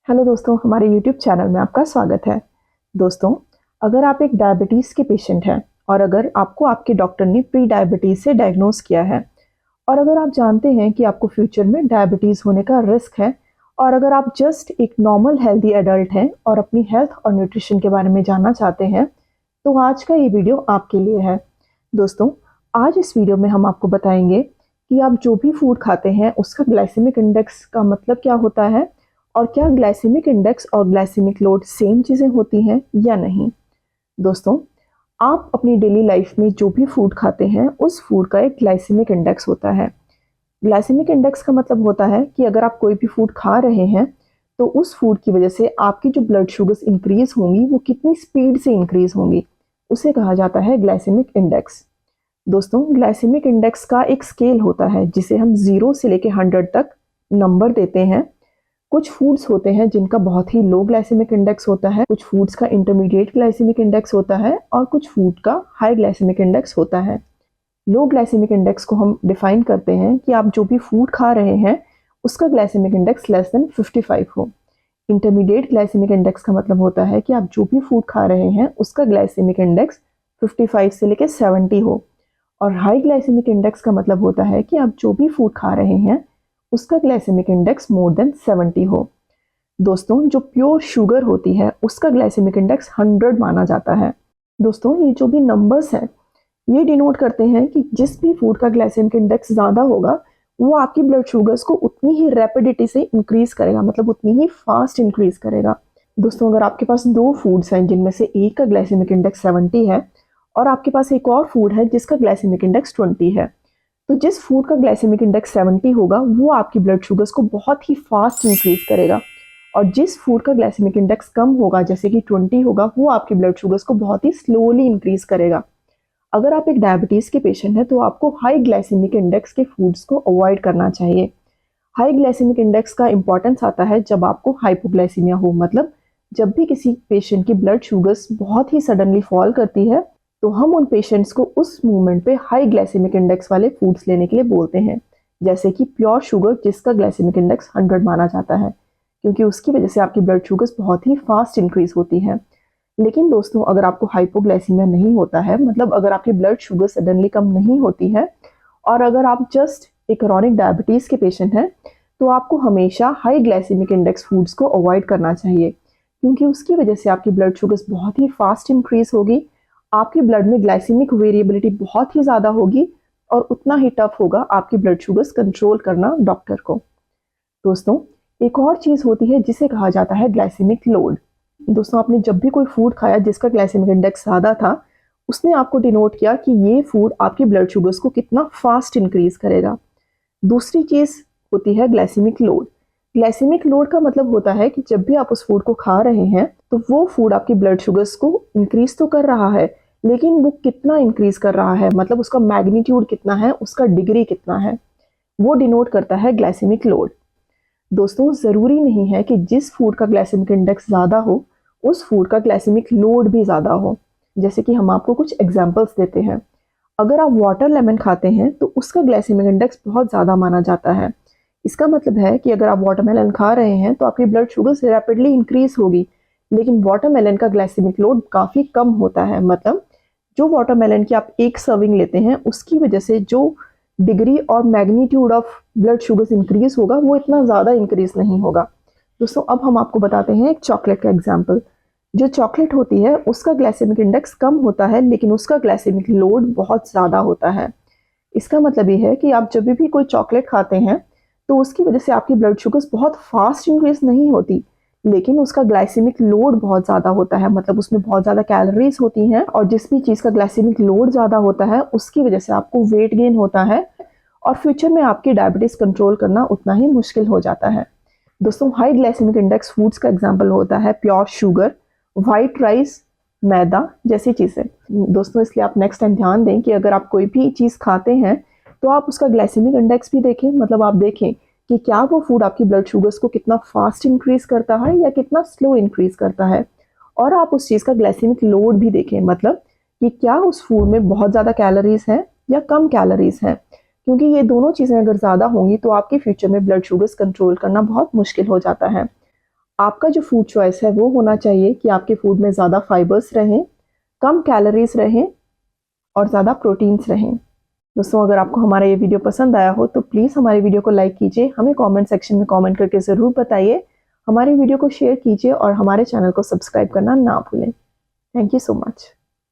Hello दोस्तों, हमारे YouTube channel में आपका स्वागत है। दोस्तों, अगर आप एक डायबिटीज़ के पेशेंट हैं और अगर आपको आपके डॉक्टर ने प्री डायबिटीज़ से डायग्नोज किया है और अगर आप जानते हैं कि आपको फ्यूचर में डायबिटीज़ होने का रिस्क है और अगर आप जस्ट एक नॉर्मल हेल्दी एडल्ट हैं और अपनी हेल्थ और न्यूट्रिशन के बारे में जानना चाहते हैं, तो आज का ये वीडियो आपके लिए है। दोस्तों, आज इस वीडियो में हम आपको बताएंगे कि आप जो भी फूड खाते हैं उसका ग्लाइसेमिक इंडेक्स का मतलब क्या होता है और क्या ग्लाइसेमिक इंडेक्स और ग्लाइसेमिक लोड सेम चीज़ें होती हैं या नहीं। दोस्तों, आप अपनी डेली लाइफ में जो भी फूड खाते हैं उस फूड का एक ग्लाइसेमिक इंडेक्स होता है। ग्लाइसेमिक इंडेक्स का मतलब होता है कि अगर आप कोई भी फूड खा रहे हैं तो उस फूड की वजह से आपकी जो ब्लड शुगर्स इंक्रीज होंगी वो कितनी स्पीड से इंक्रीज होंगी, उसे कहा जाता है ग्लाइसेमिक इंडेक्स। दोस्तों, ग्लाइसेमिक इंडेक्स का एक स्केल होता है जिसे हम 0 से लेकर 100 तक नंबर देते हैं। कुछ फूड्स होते हैं जिनका बहुत ही लो ग्लाइसेमिक इंडेक्स होता है, कुछ फूड्स का इंटरमीडिएट ग्लाइसेमिक इंडेक्स होता है और कुछ फूड का हाई ग्लाइसेमिक इंडेक्स होता है। लो ग्लाइसेमिक इंडेक्स को हम डिफाइन करते हैं कि आप जो भी फूड खा रहे हैं उसका ग्लाइसेमिक इंडेक्स लेस देन 55 हो। इंटरमीडिएट ग्लाइसेमिक इंडेक्स का मतलब होता है कि आप जो भी फूड खा रहे हैं उसका ग्लाइसेमिक इंडेक्स 55 से लेकर 70 हो और हाई ग्लाइसेमिक इंडेक्स का मतलब होता है कि आप जो भी फूड खा रहे हैं उसका ग्लाइसेमिक इंडेक्स मोर देन 70 हो। दोस्तों, जो प्योर शुगर होती है उसका ग्लाइसेमिक इंडेक्स 100 माना जाता है। दोस्तों, ये जो भी नंबर्स हैं ये डिनोट करते हैं कि जिस भी फूड का ग्लाइसेमिक इंडेक्स ज़्यादा होगा वो आपकी ब्लड शुगर्स को उतनी ही रैपिडिटी से इंक्रीज करेगा, मतलब उतनी ही फास्ट इंक्रीज करेगा। दोस्तों, अगर आपके पास दो फूड्स हैं जिनमें से एक का ग्लाइसेमिक इंडेक्स 70 है और आपके पास एक और फूड है जिसका ग्लाइसेमिक इंडेक्स 20 है, तो जिस फूड का ग्लाइसेमिक इंडेक्स 70 होगा वो आपकी ब्लड शुगर्स को बहुत ही फास्ट इंक्रीज करेगा और जिस फूड का ग्लाइसेमिक इंडेक्स कम होगा जैसे कि 20 होगा वो आपकी ब्लड शुगर्स को बहुत ही स्लोली इंक्रीज करेगा। अगर आप एक डायबिटीज़ के पेशेंट हैं तो आपको हाई ग्लाइसेमिक इंडेक्स के फूड्स को अवॉइड करना चाहिए। हाई ग्लाइसेमिक इंडेक्स का इंपॉर्टेंस आता है जब आपको हाइपोग्लाइसीमिया हो, मतलब जब भी किसी पेशेंट की ब्लड शुगर्स बहुत ही सडनली फॉल करती है तो हम उन पेशेंट्स को उस मोमेंट पे हाई ग्लाइसेमिक इंडेक्स वाले फूड्स लेने के लिए बोलते हैं, जैसे कि प्योर शुगर जिसका ग्लाइसेमिक इंडेक्स 100 माना जाता है, क्योंकि उसकी वजह से आपकी ब्लड शुगर्स बहुत ही फास्ट इंक्रीज होती हैं। लेकिन दोस्तों, अगर आपको हाइपोग्लाइसीमिया नहीं होता है, मतलब अगर आपकी ब्लड शुगर सडनली कम नहीं होती है और अगर आप जस्ट एक क्रॉनिक डायबिटीज़ के पेशेंट हैं तो आपको हमेशा हाई ग्लाइसेमिक इंडेक्स फूड्स को अवॉइड करना चाहिए, क्योंकि उसकी वजह से आपकी ब्लड शुगर्स बहुत ही फास्ट इंक्रीज होगी, आपके ब्लड में ग्लाइसेमिक वेरिएबिलिटी बहुत ही ज़्यादा होगी और उतना ही टफ होगा आपकी ब्लड शुगर्स कंट्रोल करना डॉक्टर को। दोस्तों, एक और चीज़ होती है जिसे कहा जाता है ग्लाइसेमिक लोड। दोस्तों, आपने जब भी कोई फूड खाया जिसका ग्लाइसेमिक इंडेक्स ज़्यादा था उसने आपको डिनोट किया कि ये फूड आपकी ब्लड शुगर्स को कितना फास्ट इंक्रीज करेगा। दूसरी चीज़ होती है ग्लाइसेमिक लोड। ग्लाइसेमिक लोड का मतलब होता है कि जब भी आप उस फूड को खा रहे हैं तो वो फूड आपकी ब्लड शुगर्स को इंक्रीज तो कर रहा है, लेकिन वो कितना इंक्रीज कर रहा है, मतलब उसका मैग्नीट्यूड कितना है, उसका डिग्री कितना है, वो डिनोट करता है ग्लाइसेमिक लोड। दोस्तों, ज़रूरी नहीं है कि जिस फूड का ग्लाइसेमिक इंडेक्स ज़्यादा हो उस फूड का ग्लाइसेमिक लोड भी ज़्यादा हो। जैसे कि हम आपको कुछ एग्जांपल्स देते हैं। अगर आप वाटर लेमन खाते हैं तो उसका ग्लाइसेमिक इंडेक्स बहुत ज़्यादा माना जाता है। इसका मतलब है कि अगर आप वाटरमेलन खा रहे हैं तो आपकी ब्लड शुगर से रैपिडली इंक्रीज होगी, लेकिन वाटरमेलन का ग्लाइसेमिक लोड काफ़ी कम होता है, मतलब जो वाटरमेलन की आप एक सर्विंग लेते हैं उसकी वजह से जो डिग्री और magnitude of blood sugars increase होगा वो इतना ज़्यादा इंक्रीज नहीं होगा। दोस्तों, अब हम आपको बताते हैं एक चॉकलेट का एग्जाम्पल। जो चॉकलेट होती है उसका ग्लाइसेमिक इंडेक्स कम होता है लेकिन उसका ग्लाइसेमिक लोड बहुत ज़्यादा होता है। इसका मतलब ये है कि आप जब भी कोई चॉकलेट खाते हैं तो उसकी वजह से आपकी ब्लड शुगर्स बहुत फास्ट इंक्रीज नहीं होती, लेकिन उसका ग्लाइसेमिक लोड बहुत ज़्यादा होता है, मतलब उसमें बहुत ज़्यादा कैलोरीज होती हैं और जिस भी चीज़ का ग्लाइसेमिक लोड ज़्यादा होता है उसकी वजह से आपको वेट गेन होता है और फ्यूचर में आपकी डायबिटीज़ कंट्रोल करना उतना ही मुश्किल हो जाता है। दोस्तों, हाई ग्लाइसेमिक इंडेक्स फूड्स का एग्जाम्पल होता है प्योर शुगर, वाइट राइस, मैदा जैसी चीज़ें। दोस्तों, इसलिए आप नेक्स्ट टाइम ध्यान दें कि अगर आप कोई भी चीज़ खाते हैं तो आप उसका ग्लाइसेमिक इंडेक्स भी देखें, मतलब आप देखें कि क्या वो फूड आपकी ब्लड शुगर्स को कितना फास्ट इंक्रीज करता है या कितना स्लो इंक्रीज करता है, और आप उस चीज़ का ग्लाइसेमिक लोड भी देखें, मतलब कि क्या उस फूड में बहुत ज़्यादा कैलोरीज हैं या कम कैलोरीज हैं, क्योंकि ये दोनों चीज़ें अगर ज़्यादा होंगी तो आपके फ्यूचर में ब्लड शुगर्स कंट्रोल करना बहुत मुश्किल हो जाता है। आपका जो फूड चॉइस है वो होना चाहिए कि आपके फूड में ज़्यादा फाइबर्स रहें, कम कैलोरीज रहें और ज़्यादा प्रोटीन्स रहें। दोस्तों, अगर आपको हमारा ये वीडियो पसंद आया हो तो प्लीज़ हमारे वीडियो को लाइक कीजिए, हमें कमेंट सेक्शन में कमेंट करके ज़रूर बताइए, हमारे वीडियो को शेयर कीजिए और हमारे चैनल को सब्सक्राइब करना ना भूलें। Thank you so much.